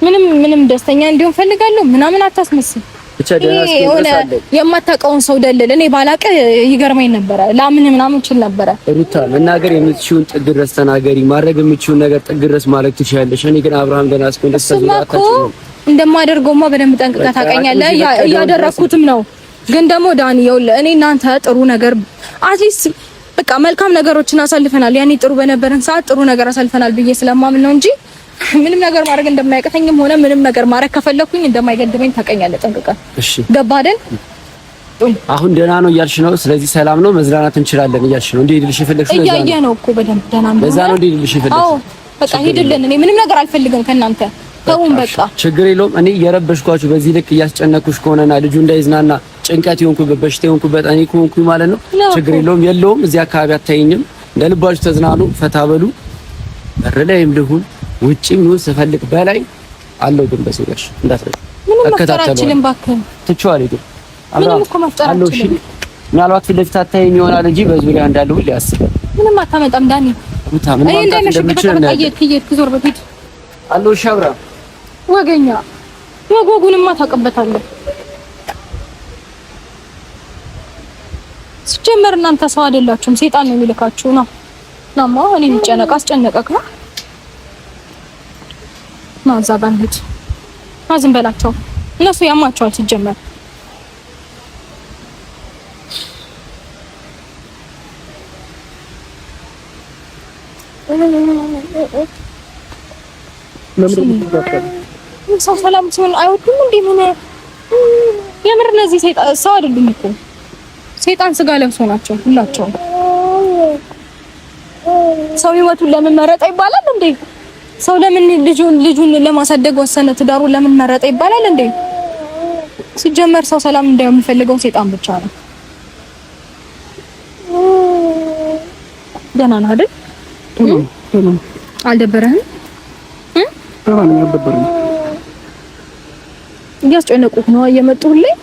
ምንም ደስተኛ እንዲሆን ፈልጋለሁ ምናምን አታስመስል። ብቻ ደህና እስከሆነ የማታውቀውን ሰው ደለል እኔ ባላቀ ይገርመኝ ነበር። ላምን ምናምን እችል ነበር። ሩታ መናገር የምትችይውን ጥግ ድረስ ተናገሪ። ማድረግ የምትችይውን ነገር ጥግ ድረስ ማለት ትችያለሽ። እኔ ግን አብርሃም ደህና እስከሆነ እንደማደርገውማ በደንብ ጠንቅቀህ ታውቀኛለህ። እያደረኩትም ነው። ግን ደግሞ ዳኒ ይኸውልህ እኔ እናንተ ጥሩ ነገር አትሊስት በቃ መልካም ነገሮችን አሳልፈናል። ያኔ ጥሩ በነበረን ሰዓት ጥሩ ነገር አሳልፈናል ብዬ ስለማምን ነው እንጂ ምንም ነገር ማድረግ እንደማይቀተኝም ሆነ ምንም ነገር ማድረግ ከፈለኩኝ እንደማይገድበኝ ታውቀኛለህ ጠንቅቀህ። እሺ ገባህ አይደል? አሁን ደህና ነው እያልሽ ነው። ስለዚህ ሰላም ነው መዝናናት እንችላለን እያልሽ ነው። እንዴ ልልሽ የፈለግሽው ነው? እያየህ ነው እኮ በደንብ ደህና ነው። ለዛ ነው እንዴ ልልሽ የፈለግሽው? አዎ በቃ ሂድልን። እኔ ምንም ነገር አልፈልግም ከእናንተ ተውን በቃ። ችግር የለውም። እኔ የረበሽኳችሁ በዚህ ልክ እያስጨነኩሽ ከሆነና ልጁ እንዳይዝናና ጭንቀት ይሆንኩበት በሽታ ይሆንኩበት እኔ ከሆንኩኝ ማለት ነው ችግር የለውም። እዚህ አካባቢ አታይኝም። ለልባችሁ ተዝናኑ፣ ፈታ በሉ። በር ላይም ልሁን ውጪም ነው ስፈልግ በላይ አለው። ግን በሰጋሽ እንዳትረሽ ምንም መፍጠራችንን ባክህ ትችዋለህ። ግን ምንም እኮ መፍጠራችንን ምናልባት ፊት ለፊት አታይኝ ይሆናል እንጂ በዙሪያ እንዳለው ሁሉ ያስባል። ምንም አታመጣም ዳኒ። እኔ እንደምችል ነው ዞር በፊት አለው ሻብራ ወገኛ ወጎጉንማ ታውቅበታለህ። ሲጀመር እናንተ ሰው አይደላችሁም፣ ሰይጣን ነው የሚልካችሁ ነው። ናማ እኔ የሚጨነቅ አስጨነቀክ ነው። ማዛባን ሂድ ዝም በላቸው። እነሱ ያማቸዋል ሲጀመር። ሰው ሰላም ሲሆን አይወዱም እንዴ? ምን የምር እነዚህ ሰይጣን ሰው አይደሉም እኮ ሰይጣን ስጋ ለብሶ ናቸው ሁላቸው። ሰው ህይወቱን ለምን መረጠ ይባላል እንዴ? ሰው ለምን ልጁን ለማሳደግ ወሰነ ትዳሩን ለምን መረጠ ይባላል እንዴ? ሲጀመር ሰው ሰላም እንዳይሆን የሚፈልገው ሰይጣን ብቻ ነው። ደህና ነህ አይደል? አልደበረህም? አልደበረኝም። እያስጨነቁህ ነው እየመጡልኝ።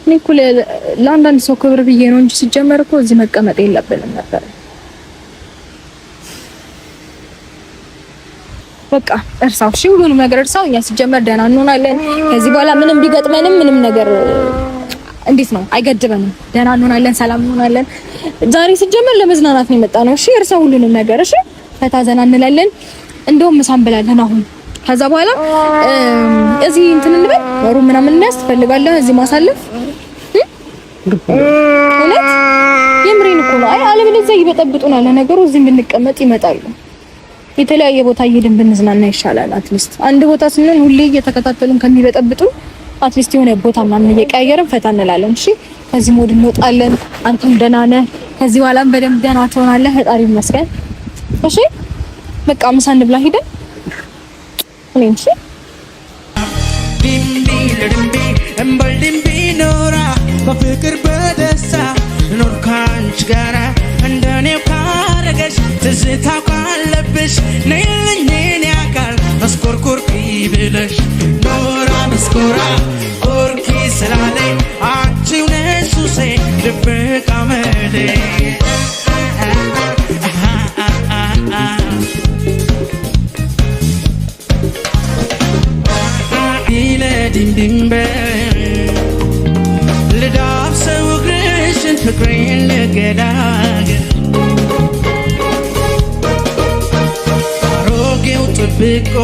እኔ እኮ ለአንዳንድ ሰው ክብር ብዬ ነው እንጂ ሲጀመር እኮ እዚህ መቀመጥ የለብንም ነበር። በቃ እርሳው፣ እሺ ሁሉንም ነገር እርሳው። እኛ ሲጀመር ደህና እንሆናለን። ከዚህ በኋላ ምንም ቢገጥመንም ምንም ነገር እንዴት ነው አይገድበንም። ደህና እንሆናለን፣ ሰላም እንሆናለን። ዛሬ ሲጀመር ለመዝናናት ነው የመጣ ነው። እሺ እርሳው ሁሉንም ነገር። እሺ ፈታ ዘና እንላለን። እንደውም ምሳ እንበላለን አሁን። ከዛ በኋላ እዚህ እንትን እንበል ሩም ምናምን እናያዝ ትፈልጋለህ? እዚህ ማሳለፍ እውነት የምሬን እኮ ነው። አይ አለበለዚያ ይበጠብጡናል። ነገሩ እዚህ ብንቀመጥ ይመጣሉ። የተለያየ ቦታ እየሄድን ብንዝናና ይሻላል። አትሊስት አንድ ቦታ ስንሆን ሁሌ እየተከታተሉን ከሚበጠብጡ አትሊስት የሆነ ቦታ ምናምን እየቀያየርን ፈታ እንላለን። እሺ ከዚህ ሞድ እንወጣለን። አንተም ደህና ነህ። ከዚህ በኋላም በደንብ ደህና ትሆናለህ። ፈጣሪ ይመስገን። እሺ በቃ ምሳ እንብላ ሄደን እኔም እሺ ዲምዲ ለዲምዲ እምበልዲምቢ ኖራ በፍቅር በደስታ ኖር ካንቺ ጋራ እንደኔው ካረገሽ ትዝታው ካለብሽ ነይልኝ እኔ አካል መስኮርኮርኪ ብለሽ ኖራ መስኮራ ኦርኪ ስላለኝ አንቺው ነሽ ሱሴ ድብቅ አመሌ ዲምዲምበ ልዳብሰው እግርሽን ፍቅሬን ልገዳገር አሮጌው ጥብቆ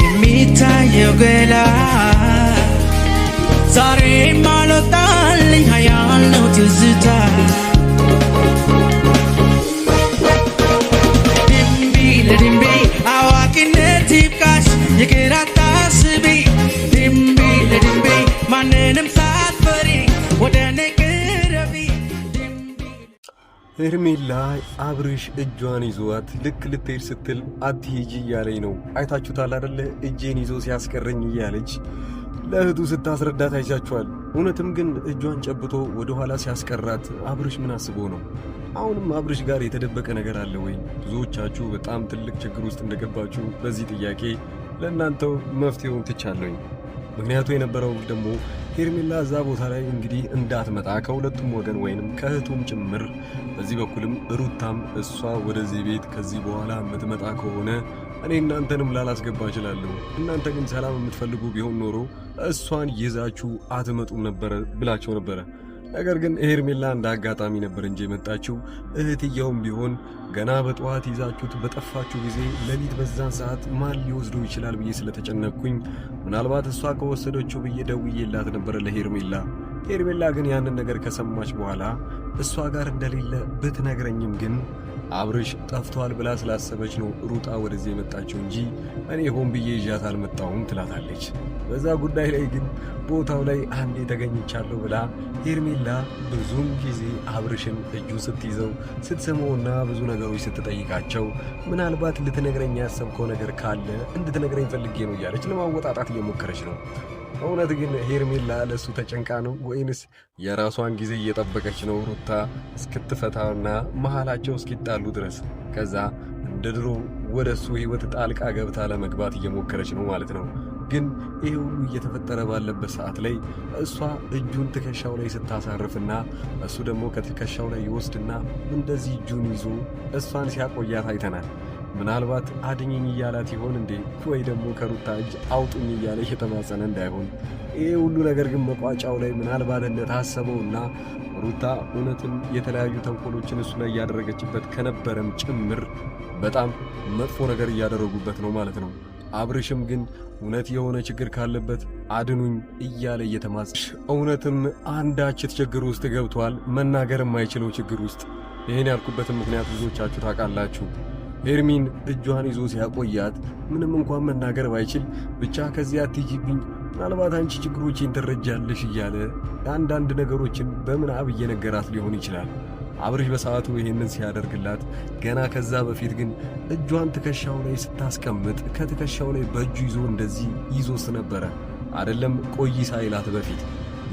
የሚታየው ገላ ዛሬም አልወጣልኝ ሀያል ነው ትዝታ ድምቢ ለድምቢ አዋቂነት ይብቃሽ ይቅር አታስቢ ድምቢ ለድምቢ ማንንም ሳትፈሪ ወደ እኔ ቅረቢ። ሄርሜላ አብርሽ እጇን ይዟት ልክ ልትሄድ ስትል አትሂጂ እያለኝ ነው። አይታችሁታል አይደለ? እጄን ይዞ ሲያስቀረኝ እያለች ለእህቱ ስታስረዳት አይቻችኋል። እውነትም ግን እጇን ጨብጦ ወደ ኋላ ሲያስቀራት አብርሽ ምን አስቦ ነው? አሁንም አብርሽ ጋር የተደበቀ ነገር አለ ወይ? ብዙዎቻችሁ በጣም ትልቅ ችግር ውስጥ እንደገባችሁ በዚህ ጥያቄ ለእናንተው መፍትሄውን ትቻለኝ። ምክንያቱ የነበረው ደግሞ ሄርሜላ እዛ ቦታ ላይ እንግዲህ እንዳትመጣ ከሁለቱም ወገን ወይንም ከእህቱም ጭምር በዚህ በኩልም ሩታም እሷ ወደዚህ ቤት ከዚህ በኋላ የምትመጣ ከሆነ እኔ እናንተንም ላላስገባ እችላለሁ፣ እናንተ ግን ሰላም የምትፈልጉ ቢሆን ኖሮ እሷን ይዛችሁ አትመጡም ነበረ ብላቸው ነበረ። ነገር ግን ሄርሜላ እንደ አጋጣሚ ነበር እንጂ የመጣችው። እህትየውም ቢሆን ገና በጠዋት ይዛችሁት በጠፋችሁ ጊዜ ሌሊት በዛን ሰዓት ማን ሊወስደው ይችላል ብዬ ስለተጨነቅኩኝ ምናልባት እሷ ከወሰደችው ብዬ ደውዬላት ነበር ለሄርሜላ። ሄርሜላ ግን ያንን ነገር ከሰማች በኋላ እሷ ጋር እንደሌለ ብትነግረኝም ግን አብርሽ ጠፍቷል ብላ ስላሰበች ነው ሩጣ ወደዚህ የመጣችው እንጂ እኔ ሆን ብዬ ይዣት አልመጣሁም ትላታለች። በዛ ጉዳይ ላይ ግን ቦታው ላይ አንዴ ተገኝቻለሁ ብላ ሄርሜላ ብዙም ጊዜ አብርሽን እጁ ስትይዘው ስትስመውና ብዙ ነገሮች ስትጠይቃቸው ምናልባት ልትነግረኝ ያሰብከው ነገር ካለ እንድትነግረኝ ፈልጌ ነው እያለች ለማወጣጣት እየሞከረች ነው። እውነት ግን ሄርሜላ ለሱ ተጨንቃ ነው ወይንስ የራሷን ጊዜ እየጠበቀች ነው ሩታ እስክትፈታውና መሃላቸው እስኪጣሉ ድረስ ከዛ እንደ ድሮ ወደሱ ህይወት ጣልቃ ገብታ ለመግባት እየሞከረች ነው ማለት ነው። ግን ይሄ ሁሉ እየተፈጠረ ባለበት ሰዓት ላይ እሷ እጁን ትከሻው ላይ ስታሳርፍና እሱ ደግሞ ከትከሻው ላይ ይወስድና እንደዚህ እጁን ይዞ እሷን ሲያቆያት አይተናል። ምናልባት አድኝኝ እያላት ይሆን እንዴ? ወይ ደግሞ ከሩታ እጅ አውጡኝ እያለ እየተማጸነ እንዳይሆን። ይሄ ሁሉ ነገር ግን መቋጫው ላይ ምናልባት እንደታሰበውና ሩታ እውነትም የተለያዩ ተንኮሎችን እሱ ላይ እያደረገችበት ከነበረም ጭምር በጣም መጥፎ ነገር እያደረጉበት ነው ማለት ነው። አብርሽም ግን እውነት የሆነ ችግር ካለበት አድኑኝ እያለ እየተማጸነ እውነትም አንዳች ችግር ውስጥ ገብቷል፣ መናገር የማይችለው ችግር ውስጥ። ይሄን ያልኩበትን ምክንያት ብዙዎቻችሁ ታውቃላችሁ። ሄርሚን እጇን ይዞ ሲያቆያት ምንም እንኳን መናገር ባይችል ብቻ ከዚያ አትጂብኝ፣ ምናልባት አንቺ ችግሮችን ትረጃለሽ እያለ አንዳንድ ነገሮችን በምናብ እየነገራት ሊሆን ይችላል። አብርሽ በሰዓቱ ይሄንን ሲያደርግላት ገና ከዛ በፊት ግን እጇን ትከሻው ላይ ስታስቀምጥ ከትከሻው ላይ በእጁ ይዞ እንደዚህ ይዞስ ነበረ አይደለም ቆይ ሳይላት በፊት።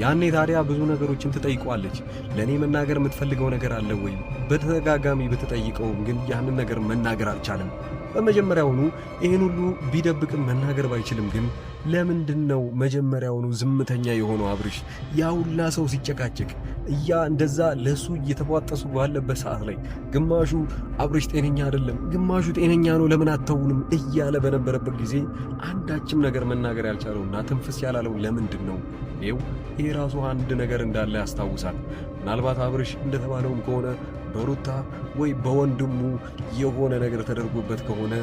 ያኔ ታዲያ ብዙ ነገሮችን ትጠይቋለች። ለኔ መናገር የምትፈልገው ነገር አለ ወይ? በተደጋጋሚ ብትጠይቀውም ግን ያንን ነገር መናገር አልቻለም። በመጀመሪያውኑ ይህን ሁሉ ቢደብቅም መናገር ባይችልም ግን ለምንድነው መጀመሪያውኑ ዝምተኛ የሆነው አብርሽ? ያ ሁላ ሰው ሲጨቃጨቅ እንደዛ ለሱ እየተቧጠሱ ባለበት ሰዓት ላይ ግማሹ አብርሽ ጤነኛ አይደለም፣ ግማሹ ጤነኛ ነው፣ ለምን አተውንም እያለ በነበረበት ጊዜ አንዳችም ነገር መናገር ያልቻለውና ትንፍስ ያላለው ለምንድን ነው? ይሄ ራሱ አንድ ነገር እንዳለ ያስታውሳል። ምናልባት አብርሽ እንደተባለውም ከሆነ በሩታ ወይ በወንድሙ የሆነ ነገር ተደርጎበት ከሆነ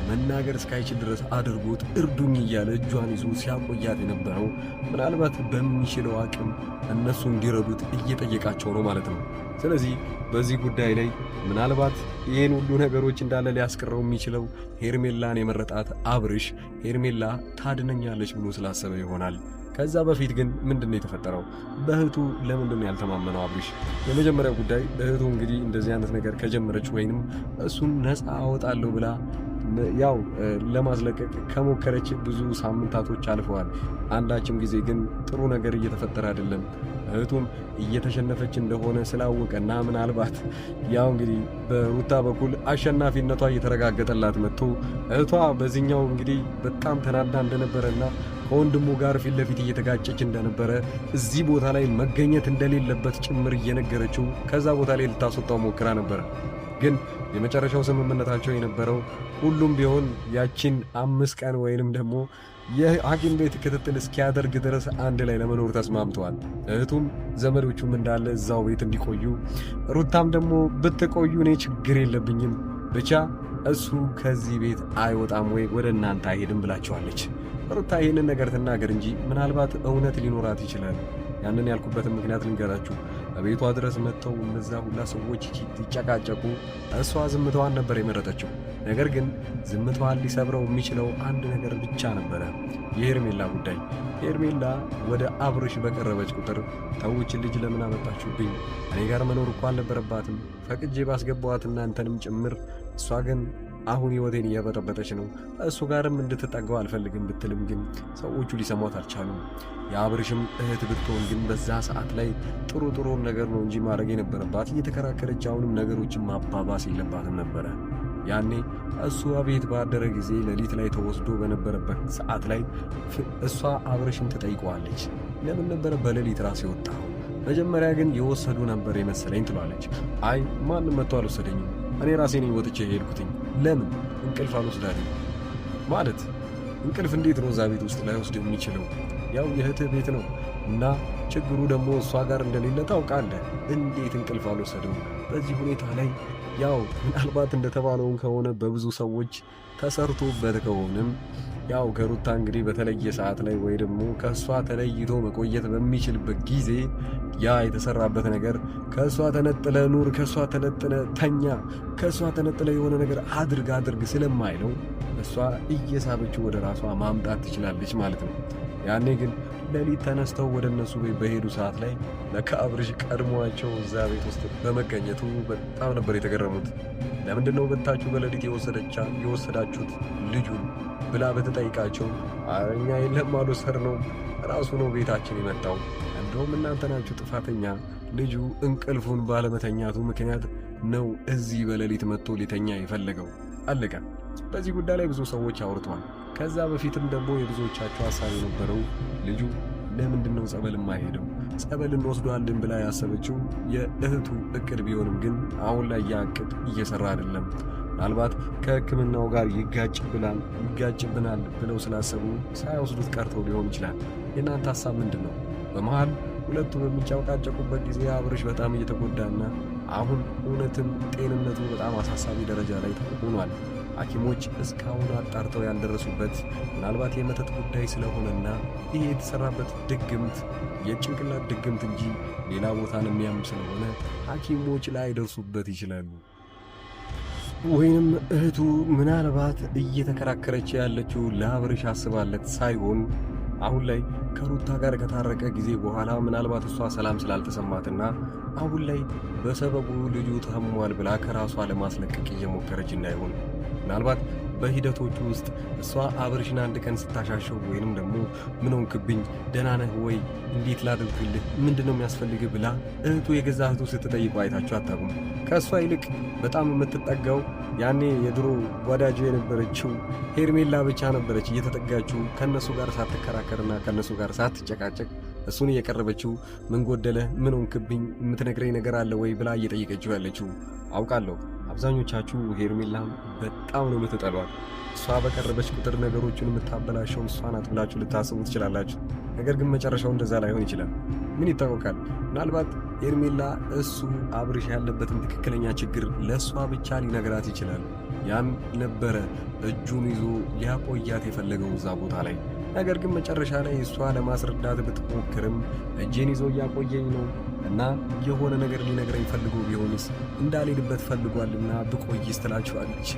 መናገር እስካይችል ድረስ አድርጎት እርዱኝ እያለ እጇን ይዞ ሲያቆያት የነበረው ምናልባት በሚችለው አቅም እነሱ እንዲረዱት እየጠየቃቸው ነው ማለት ነው። ስለዚህ በዚህ ጉዳይ ላይ ምናልባት ይህን ሁሉ ነገሮች እንዳለ ሊያስቀረው የሚችለው ሄርሜላን የመረጣት አብርሽ ሄርሜላ ታድነኛለች ብሎ ስላሰበ ይሆናል። ከዛ በፊት ግን ምንድነው የተፈጠረው? በእህቱ ለምንድነው ያልተማመነው አብርሽ? የመጀመሪያው ጉዳይ እህቱ እንግዲህ እንደዚህ አይነት ነገር ከጀመረች ወይንም እሱን ነፃ አወጣለሁ ብላ ያው ለማስለቀቅ ከሞከረች ብዙ ሳምንታቶች አልፈዋል። አንዳችም ጊዜ ግን ጥሩ ነገር እየተፈጠረ አይደለም። እህቱም እየተሸነፈች እንደሆነ ስላወቀና ምናልባት ያው እንግዲህ በሩታ በኩል አሸናፊነቷ እየተረጋገጠላት መጥቶ እህቷ በዚህኛው እንግዲህ በጣም ተናዳ እንደነበረና ከወንድሙ ጋር ፊት ለፊት እየተጋጨች እንደነበረ እዚህ ቦታ ላይ መገኘት እንደሌለበት ጭምር እየነገረችው ከዛ ቦታ ላይ ልታስወጣው ሞክራ ነበር። ግን የመጨረሻው ስምምነታቸው የነበረው ሁሉም ቢሆን ያቺን 5 ቀን ወይንም ደግሞ የሐኪም ቤት ክትትል እስኪያደርግ ድረስ አንድ ላይ ለመኖር ተስማምተዋል። እህቱም ዘመዶቹም እንዳለ እዛው ቤት እንዲቆዩ፣ ሩታም ደግሞ ብትቆዩ እኔ ችግር የለብኝም ብቻ እሱ ከዚህ ቤት አይወጣም ወይ ወደ እናንተ አይሄድም ብላቸዋለች። ሩታ ይህንን ነገር ትናገር እንጂ ምናልባት እውነት ሊኖራት ይችላል። ያንን ያልኩበትን ምክንያት ልንገራችሁ። በቤቷ ድረስ መጥተው እነዛ ሁላ ሰዎች ይጨቃጨቁ፣ እሷ ዝምታዋን ነበር የመረጠችው። ነገር ግን ዝምታዋን ሊሰብረው የሚችለው አንድ ነገር ብቻ ነበረ፣ የሄርሜላ ጉዳይ። ሄርሜላ ወደ አብርሽ በቀረበች ቁጥር ተውችን ልጅ ለምን አመጣችሁብኝ? እኔ ጋር መኖር እኮ አልነበረባትም፣ ፈቅጄ ባስገባዋት እናንተንም ጭምር። እሷ ግን አሁን ህይወቴን እያበጠበጠች ነው፣ እሱ ጋርም እንድትጠጋው አልፈልግም ብትልም ግን ሰዎቹ ሊሰሟት አልቻሉም። የአብርሽም እህት ብትሆን ግን በዛ ሰዓት ላይ ጥሩ ነገር ነው እንጂ ማድረግ የነበረባት እየተከራከረች አሁንም ነገሮችን ማባባስ የለባትም ነበረ። ያኔ እሱ ቤት ባደረ ጊዜ ሌሊት ላይ ተወስዶ በነበረበት ሰዓት ላይ እሷ አብርሽን ትጠይቀዋለች። ለምን ነበር በሌሊት ራስ የወጣው? መጀመሪያ ግን የወሰዱ ነበር የመሰለኝ ትሏለች። አይ ማንም መጥቶ አልወሰደኝም፣ እኔ ራሴ ነኝ ወጥቼ ሄድኩትኝ። ለምን እንቅልፍ አልወስዳለኝ ማለት እንቅልፍ እንዴት ነው እዛ ቤት ውስጥ ላይ ወስድ የሚችለው? ያው የእህትህ ቤት ነው እና ችግሩ ደግሞ እሷ ጋር እንደሌለ ታውቃለህ። እንዴት እንቅልፍ አልወሰደው? በዚህ ሁኔታ ላይ ያው ምናልባት እንደተባለውን ከሆነ በብዙ ሰዎች ተሰርቶበት ከሆነም ያው ከሩታ እንግዲህ በተለየ ሰዓት ላይ ወይ ደግሞ ከሷ ተለይቶ መቆየት በሚችልበት ጊዜ ያ የተሰራበት ነገር ከሷ ተነጥለ ኑር፣ ከሷ ተነጥለ ተኛ፣ ከሷ ተነጥለ የሆነ ነገር አድርግ ስለማይለው እሷ እየሳበችው ወደ ራሷ ማምጣት ትችላለች ማለት ነው። ያኔ ግን ሌሊት ተነስተው ወደ እነሱ ቤት በሄዱ ሰዓት ላይ ለካ አብርሽ ቀድሟቸው እዛ ቤት ውስጥ በመገኘቱ በጣም ነበር የተገረሙት። ለምንድን ነው በታችሁ በሌሊት የወሰዳችሁት ልጁን ብላ በተጠይቃቸው እኛ የለም አልወሰድ ነው ራሱ ነው ቤታችን የመጣው፣ እንደውም እናንተ ናችሁ ጥፋተኛ፣ ልጁ እንቅልፉን ባለመተኛቱ ምክንያት ነው እዚህ በሌሊት መጥቶ ሊተኛ የፈለገው። አለቀ። በዚህ ጉዳይ ላይ ብዙ ሰዎች አውርተዋል። ከዛ በፊትም ደግሞ የብዙዎቻቸው ሐሳብ የነበረው ልጁ ለምንድን ነው ጸበል የማይሄደው? ጸበል እንወስዷለን ብላ ያሰበችው የእህቱ እቅድ ቢሆንም ግን አሁን ላይ ያ እቅድ እየሰራ አይደለም። ምናልባት ከሕክምናው ጋር ይጋጭብናል ብለው ስላሰቡ ሳይወስዱት ቀርተው ሊሆን ይችላል። የእናንተ ሐሳብ ምንድን ነው? በመሃል ሁለቱ በሚጫወቃጨቁበት ጊዜ አብርሽ በጣም እየተጎዳና አሁን እውነትም ጤንነቱ በጣም አሳሳቢ ደረጃ ላይ ሆኗል። ሐኪሞች እስካሁን አጣርተው ያልደረሱበት ምናልባት የመተት ጉዳይ ስለሆነና ይሄ የተሰራበት ድግምት የጭንቅላት ድግምት እንጂ ሌላ ቦታን የሚያም ስለሆነ ሐኪሞች ላይ ደርሱበት ይችላሉ። ወይንም እህቱ ምናልባት እየተከራከረች ያለችው ለአብርሽ አስባለት ሳይሆን አሁን ላይ ከሩታ ጋር ከታረቀ ጊዜ በኋላ ምናልባት እሷ ሰላም ስላልተሰማትና አሁን ላይ በሰበቡ ልጁ ታሟል ብላ ከራሷ ለማስለቀቅ እየሞከረች እንዳይሆን ምናልባት በሂደቶቹ ውስጥ እሷ አብርሽን አንድ ቀን ስታሻሸው ወይንም ደግሞ ምን ሆንክብኝ፣ ደህና ነህ ወይ፣ እንዴት ላድርግልህ፣ ምንድነው የሚያስፈልግህ ብላ እህቱ የገዛ እህቱ ስትጠይቀው አይታችሁ አታውቁም? ከእሷ ይልቅ በጣም የምትጠጋው ያኔ የድሮ ወዳጁ የነበረችው ሄርሜላ ብቻ ነበረች። እየተጠጋችው ከነሱ ጋር ሳትከራከርና ከነሱ ጋር ሳትጨቃጨቅ እሱን እየቀረበችው ምን ጎደለ፣ ምን ሆንክብኝ፣ የምትነግረኝ ነገር አለ ወይ ብላ እየጠየቀችው ያለችው። አውቃለሁ አብዛኞቻችሁ ሄርሜላም በጣም ነው የምትጠሏት። እሷ በቀረበች ቁጥር ነገሮችን የምታበላሸው እሷ ናት ብላችሁ ልታስቡ ትችላላችሁ። ነገር ግን መጨረሻው እንደዛ ላይሆን ይችላል። ምን ይታወቃል? ምናልባት ሄርሜላ እሱ አብርሽ ያለበትን ትክክለኛ ችግር ለእሷ ብቻ ሊነግራት ይችላል። ያም ነበረ እጁን ይዞ ሊያቆያት የፈለገው እዛ ቦታ ላይ። ነገር ግን መጨረሻ ላይ እሷ ለማስረዳት ብትሞክርም እጄን ይዞ እያቆየኝ ነው እና የሆነ ነገር ሊነግረኝ ፈልጎ ቢሆንስ እንዳልሄድበት ፈልጓልና ብቆይስ ትላችኋለች።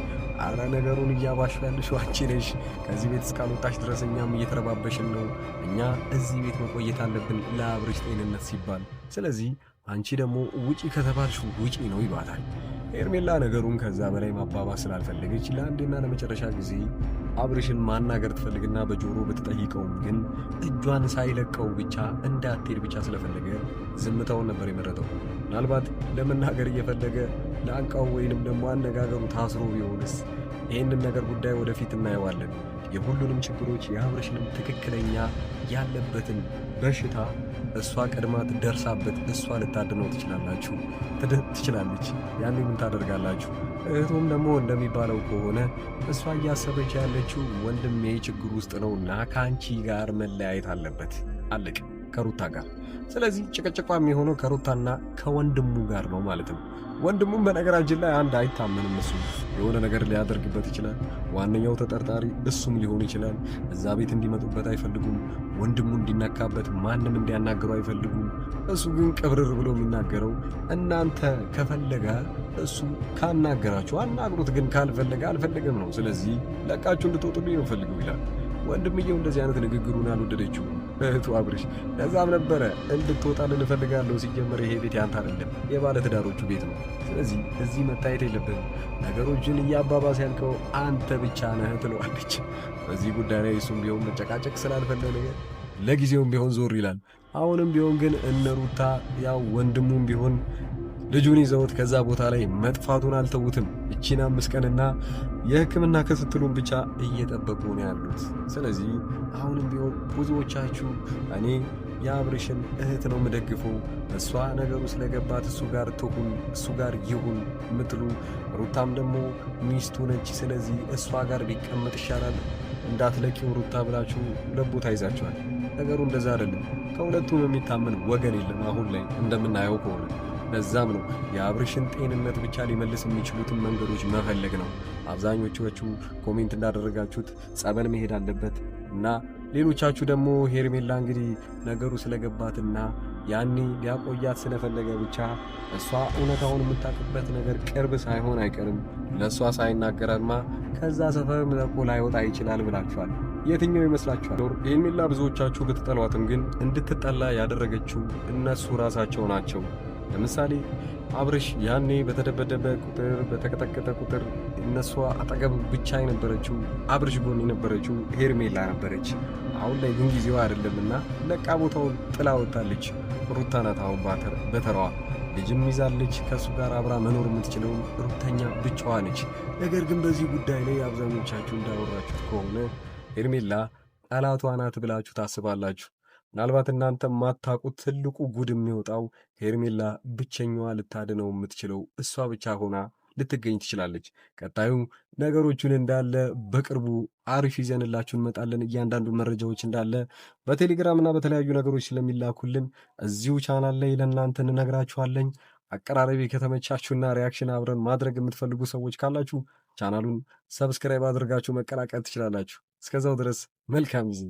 አረ ነገሩን እያባሹ ያለሽው አንቺ ነሽ። ከዚህ ቤት እስካልወጣሽ ድረስ እኛም እየተረባበሽን ነው። እኛ እዚህ ቤት መቆየት አለብን ለአብርሽ ጤንነት ሲባል። ስለዚህ አንቺ ደግሞ ውጪ ከተባልሽ ውጪ ነው ይባላል። ሄርሜላ ነገሩን ከዛ በላይ ማባባስ ስላልፈለገች ለአንዴና ለመጨረሻ ጊዜ አብርሽን ማናገር ትፈልግና በጆሮ ብትጠይቀውም ግን እጇን ሳይለቀው ብቻ እንዳትሄድ ብቻ ስለፈለገ ዝምታውን ነበር የመረጠው። ምናልባት ለመናገር እየፈለገ ለአንቃው ወይንም ደግሞ አነጋገሩ ታስሮ ቢሆንስ? ይህንን ነገር ጉዳይ ወደፊት እናየዋለን። የሁሉንም ችግሮች የአብርሽንም ትክክለኛ ያለበትን በሽታ እሷ ቀድማ ደርሳበት እሷ ልታድነው ትችላለች። ያን ምን ታደርጋላችሁ? እህቱም ደግሞ እንደሚባለው ከሆነ እሷ እያሰበች ያለችው ወንድሜ ችግር ውስጥ ነውና ከአንቺ ጋር መለያየት አለበት። አለቅ ከሩታ ጋር። ስለዚህ ጭቅጭቋ የሚሆነው ከሩታና ከወንድሙ ጋር ነው ማለት ነው። ወንድሙም በነገራችን ላይ አንድ አይታመንም። እሱ የሆነ ነገር ሊያደርግበት ይችላል። ዋነኛው ተጠርጣሪ እሱም ሊሆን ይችላል። እዛ ቤት እንዲመጡበት አይፈልጉም። ወንድሙ እንዲነካበት ማንም እንዲያናገሩ አይፈልጉም። እሱ ግን ቅብርር ብሎ የሚናገረው እናንተ ከፈለገ እሱ ካናገራችሁ አናግሩት፣ ግን ካልፈለገ አልፈለገም ነው። ስለዚህ ለቃችሁ እንድትወጡልኝ ነው ፈልገው ይላል። ወንድምየው እንደዚህ አይነት ንግግሩን አልወደደችው እህቱ አብርሽ። ለዛም ነበረ እንድትወጣልን እፈልጋለሁ። ሲጀመር ይሄ ቤት ያንተ አይደለም የባለ ትዳሮቹ ቤት ነው። ስለዚህ እዚህ መታየት የለብንም። ነገሮችን እያባባስ ያልከው አንተ ብቻ ነህ ትለዋለች። በዚህ ጉዳይ ላይ እሱም ቢሆን መጨቃጨቅ ስላልፈለገ ለጊዜውም ቢሆን ዞር ይላል። አሁንም ቢሆን ግን እነ ሩታ ያው ወንድሙም ቢሆን ልጁን ይዘውት ከዛ ቦታ ላይ መጥፋቱን አልተውትም። እቺን 5 ቀንና የሕክምና ክትትሉን ብቻ እየጠበቁ ነው ያሉት። ስለዚህ አሁንም ቢሆን ብዙዎቻችሁ እኔ የአብርሽን እህት ነው የምደግፈው፣ እሷ ነገሩ ስለገባት እሱ ጋር ትሁን፣ እሱ ጋር ይሁን የምትሉ፣ ሩታም ደግሞ ሚስቱ ነች፣ ስለዚህ እሷ ጋር ቢቀመጥ ይሻላል እንዳትለቂው ሩታ ብላችሁ ለቦታ ይዛችኋል። ነገሩ እንደዛ አይደለም። ከሁለቱም የሚታመን ወገን የለም አሁን ላይ እንደምናየው ከሆነ። ለዛም ነው የአብርሽን ጤንነት ብቻ ሊመልስ የሚችሉትን መንገዶች መፈለግ ነው። አብዛኞቹ ኮሜንት እንዳደረጋችሁት ጸበል መሄድ አለበት እና ሌሎቻችሁ ደግሞ ሄርሜላ እንግዲህ ነገሩ ስለገባትና ያኔ ሊያቆያት ስለፈለገ ብቻ እሷ እውነታውን የምታውቅበት ነገር ቅርብ ሳይሆን አይቀርም፣ ለእሷ ሳይናገራማ ከዛ ሰፈርም ለቆ ላይወጣ ይችላል ብላችኋል። የትኛው ይመስላችኋል? ሄርሜላ ብዙዎቻችሁ ብትጠሏትም ግን እንድትጠላ ያደረገችው እነሱ ራሳቸው ናቸው። ለምሳሌ አብርሽ ያኔ በተደበደበ ቁጥር በተቀጠቀጠ ቁጥር እነሷ አጠገብ ብቻ የነበረችው አብርሽ ጎን የነበረችው ሄርሜላ ነበረች። አሁን ላይ ግን ጊዜዋ አይደለምና ለቃ ቦታውን ጥላ ወጣለች። ሩታ ናት አሁን በተራዋ ልጅም ይዛለች። ከእሱ ጋር አብራ መኖር የምትችለው ሩተኛ ብቻዋ ነች። ነገር ግን በዚህ ጉዳይ ላይ አብዛኞቻችሁ እንዳወራችሁት ከሆነ ሄርሜላ ጠላቷ ናት ብላችሁ ታስባላችሁ። ምናልባት እናንተ ማታውቁት ትልቁ ጉድ የሚወጣው ሄርሜላ ብቸኛዋ ልታድነው የምትችለው እሷ ብቻ ሆና ልትገኝ ትችላለች። ቀጣዩ ነገሮቹን እንዳለ በቅርቡ አሪፍ ይዘንላችሁ እንመጣለን። እያንዳንዱ መረጃዎች እንዳለ በቴሌግራም እና በተለያዩ ነገሮች ስለሚላኩልን እዚሁ ቻናል ላይ ለእናንተ እንነግራችኋለን። አቀራረቤ ከተመቻችሁና ሪያክሽን አብረን ማድረግ የምትፈልጉ ሰዎች ካላችሁ ቻናሉን ሰብስክራይብ አድርጋችሁ መቀላቀል ትችላላችሁ። እስከዛው ድረስ መልካም ጊዜ